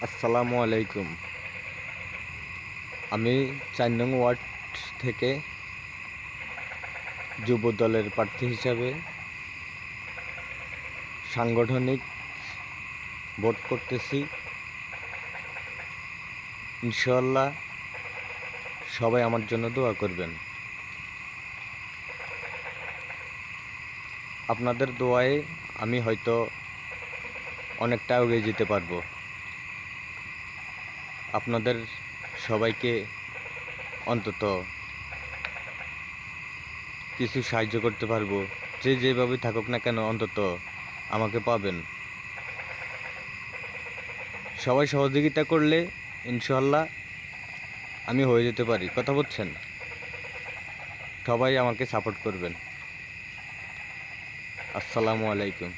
আসসালামু আলাইকুম। আমি ৪ নং ওয়ার্ড থেকে যুব দলের প্রার্থী হিসাবে সাংগঠনিক ভোট করতেছি। ইনশাআল্লাহ সবাই আমার জন্য দোয়া করবেন। আপনাদের দোয়ায় আমি হয়তো অনেকটা এগিয়ে যেতে পারবো। আপনাদের সবাইকে অন্তত কিছু সাহায্য করতে পারবো। যে যেভাবে থাকুক না কেন অন্তত আমাকে পাবেন। সবাই সহযোগিতা করলে ইনশাআল্লাহ আমি হয়ে যেতে পারি। কথা বলছেন? সবাই আমাকে সাপোর্ট করবেন। আসসালামু আলাইকুম।